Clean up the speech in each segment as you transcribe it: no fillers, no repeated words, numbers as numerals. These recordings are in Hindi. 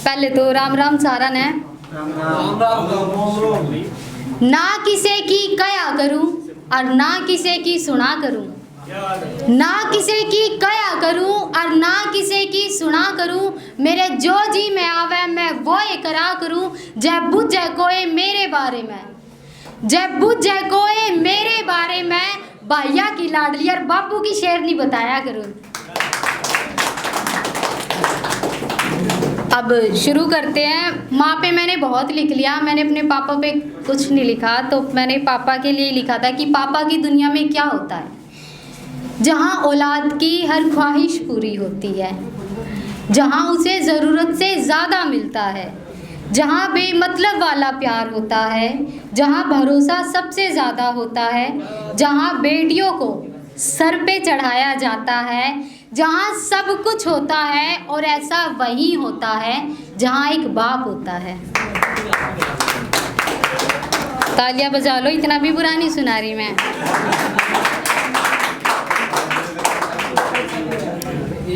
पहले तो राम राम सारन है। ना किसे की कया करूं और ना किसे की सुना करूं, ना किसे की कया करूं और ना किसे की सुना करूं। मेरे जो जी में आवे मैं वो ही करा करूं। जय बुझ जय कोई मेरे बारे में, जय बुझ जय कोई मेरे बारे में। भैया की लाडली और बापू की शेरनी बताया करूं। अब शुरू करते हैं। माँ पे मैंने बहुत लिख लिया, मैंने अपने पापा पे कुछ नहीं लिखा। तो मैंने पापा के लिए लिखा था कि पापा की दुनिया में क्या होता है जहाँ औलाद की हर ख्वाहिश पूरी होती है, जहाँ उसे ज़रूरत से ज़्यादा मिलता है, जहाँ बेमतलब वाला प्यार होता है, जहाँ भरोसा सबसे ज़्यादा होता है, जहाँ बेटियों को सर पे चढ़ाया जाता है, जहाँ सब कुछ होता है। और ऐसा वही होता है जहाँ एक बाप होता है। तालियां बजा लो, इतना भी बुरा नहीं सुना रही मैं।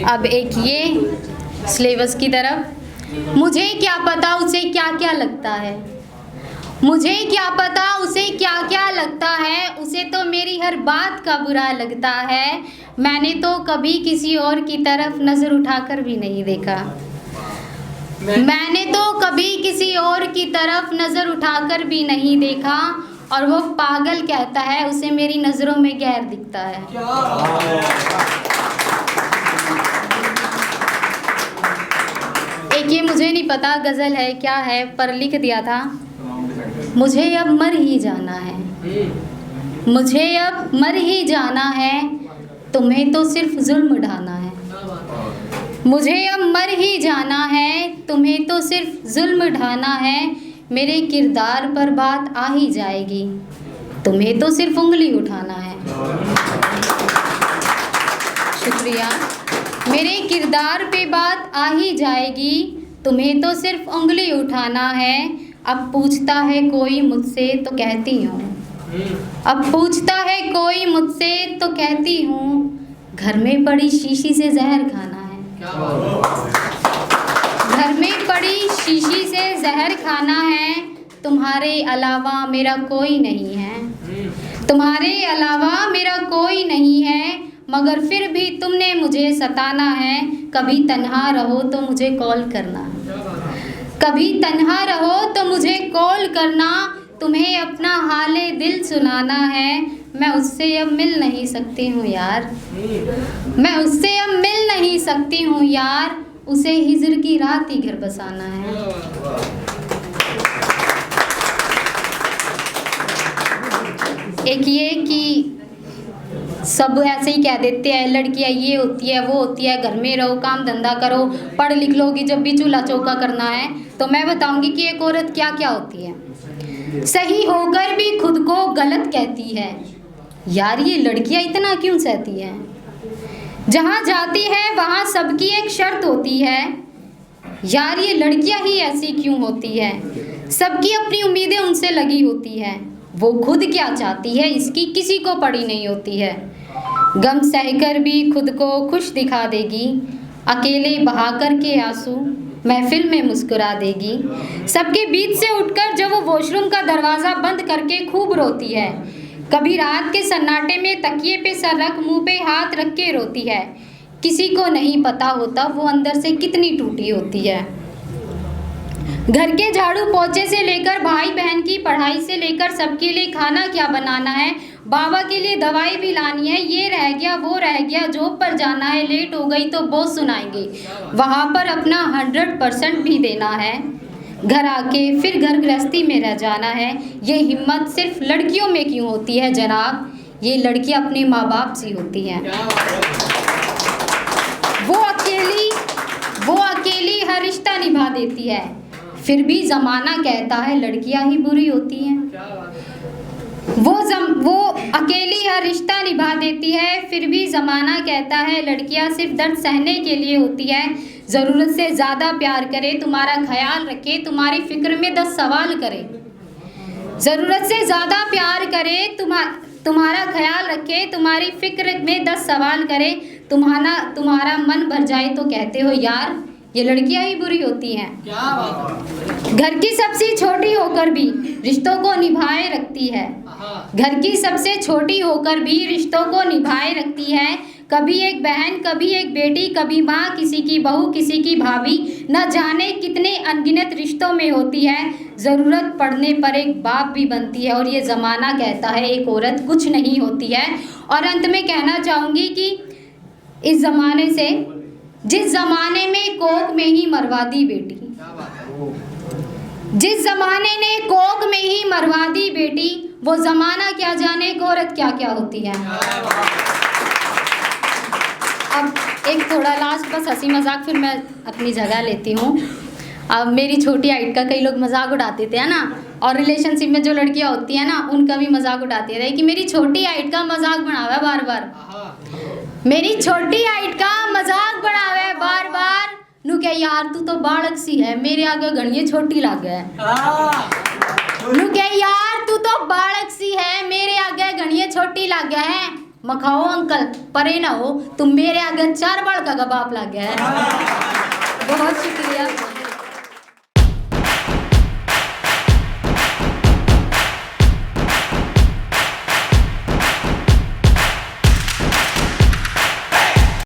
अब एक ये सिलेबस की तरफ। मुझे क्या पता उसे क्या क्या लगता है, मुझे क्या पता उसे क्या क्या लगता है। उसे तो मेरी हर बात का बुरा लगता है। मैंने तो कभी किसी और की तरफ नज़र उठाकर भी नहीं देखा, मैंने तो कभी किसी और की तरफ नज़र उठाकर भी नहीं देखा। और वो पागल कहता है उसे मेरी नज़रों में गैर दिखता है। एक ये मुझे नहीं पता गज़ल है क्या है, पर लिख दिया था। मुझे अब मर ही जाना है, मुझे अब मर ही जाना है, तुम्हें तो सिर्फ जुल्म ढाना है। मुझे अब मर ही जाना है, तुम्हें तो सिर्फ जुल्म ढाना है। मेरे किरदार पर बात आ ही जाएगी, तुम्हें तो सिर्फ उंगली उठाना है। शुक्रिया। मेरे किरदार पे बात आ ही जाएगी, तुम्हें तो सिर्फ उंगली उठाना है। अब पूछता है कोई मुझसे तो कहती हूँ, अब पूछता है कोई मुझसे तो कहती हूँ, घर में पड़ी शीशी से जहर खाना है। घर में पड़ी शीशी से जहर खाना है। तुम्हारे अलावा मेरा कोई नहीं है, तुम्हारे अलावा मेरा कोई नहीं है। मगर फिर भी तुमने मुझे सताना है। कभी तन्हा रहो तो मुझे कॉल करना, कभी तन्हा रहो तो मुझे कॉल करना। तुम्हें अपना हाले दिल सुनाना है। मैं उससे अब मिल नहीं सकती हूँ यार, मैं उससे अब मिल नहीं सकती हूँ यार। उसे हिजर की रात ही घर बसाना है। एक ये कि सब ऐसे ही कह देते हैं लड़कियाँ ये होती है वो होती है, घर में रहो काम धंधा करो, पढ़ लिख लोगी जब भी चूल्हा चौका करना है। तो मैं बताऊंगी कि एक औरत क्या क्या होती है। सही होकर भी खुद को गलत कहती है। यार ये लड़कियाँ इतना क्यों सहती हैं। जहाँ जाती है वहाँ सबकी एक शर्त होती है। यार ये लड़कियाँ ही ऐसी क्यों होती है। सबकी अपनी उम्मीदें उनसे लगी होती है। वो खुद क्या चाहती है इसकी किसी को पड़ी नहीं होती है। गम सहकर भी खुद को खुश दिखा देगी, अकेले बहा कर के आंसू महफिल में मुस्कुरा देगी। सबके बीच से उठकर जब वो वॉशरूम का दरवाज़ा बंद करके खूब रोती है। कभी रात के सन्नाटे में तकिए पे सर रख मुंह पे हाथ रख के रोती है। किसी को नहीं पता होता वो अंदर से कितनी टूटी होती है। घर के झाड़ू पोछे से लेकर भाई बहन की पढ़ाई से लेकर सबके लिए खाना क्या बनाना है, बाबा के लिए दवाई भी लानी है, ये रह गया वो रह गया, जॉब पर जाना है, लेट हो गई तो बॉस सुनाएंगे, वहाँ पर अपना 100% भी देना है, घर आके फिर घर गृहस्थी में रह जाना है। ये हिम्मत सिर्फ लड़कियों में क्यों होती है जनाब। ये लड़कियाँ अपने माँ बाप सी होती हैं। वो अकेली हर रिश्ता निभा देती है, फिर भी ज़माना कहता है लड़कियां ही बुरी होती हैं। वो अकेली हर रिश्ता निभा देती है, फिर भी ज़माना कहता है लड़कियां सिर्फ दर्द सहने के लिए होती है। ज़रूरत से ज़्यादा प्यार करे, तुम्हारा ख्याल रखे, तुम्हारी फिक्र में 10 सवाल करे। ज़रूरत से ज़्यादा प्यार करे, तुम्हारा ख्याल रखे, तुम्हारी फिक्र में 10 सवाल करे। तुम्हारा मन भर जाए तो कहते हो यार ये लड़कियां ही बुरी होती हैं। क्या बात है। घर की सबसे छोटी होकर भी रिश्तों को निभाए रखती है। घर की सबसे छोटी होकर भी रिश्तों को निभाए रखती है। कभी एक बहन, कभी एक बेटी, कभी माँ, किसी की बहू, किसी की भाभी, न जाने कितने अनगिनत रिश्तों में होती है। ज़रूरत पड़ने पर एक बाप भी बनती है। और ये ज़माना कहता है एक औरत कुछ नहीं होती है। और अंत में कहना चाहूँगी कि इस ज़माने से, जिस ज़माने में कोख में ही मरवा दी बेटी, जिस ज़माने ने कोख में ही मरवा दी बेटी, वो ज़माना क्या जाने कि औरत क्या क्या होती है। अब एक थोड़ा लास्ट बस हंसी मजाक, फिर मैं अपनी जगह लेती हूँ। अब मेरी छोटी हाइट का कई लोग मजाक उड़ाते थे, है ना, और रिलेशनशिप में जो लड़कियाँ होती हैं ना, उनका भी मजाक उड़ाते थे कि मेरी छोटी हाइट का मजाक बनावा बार बार, मेरी छोटी हाइट का मजाक बनावे बार बार। नू क्या यार तू तो बालक सी है, मेरे आगे घड़िए छोटी लागे है। नू क्या यार तू तो बालक सी है, मेरे आगे घड़िए छोटी लागे है। मखाओ अंकल परे ना हो, तुम मेरे आगे 4 बालका का बाप लागे है। बहुत शुक्रिया।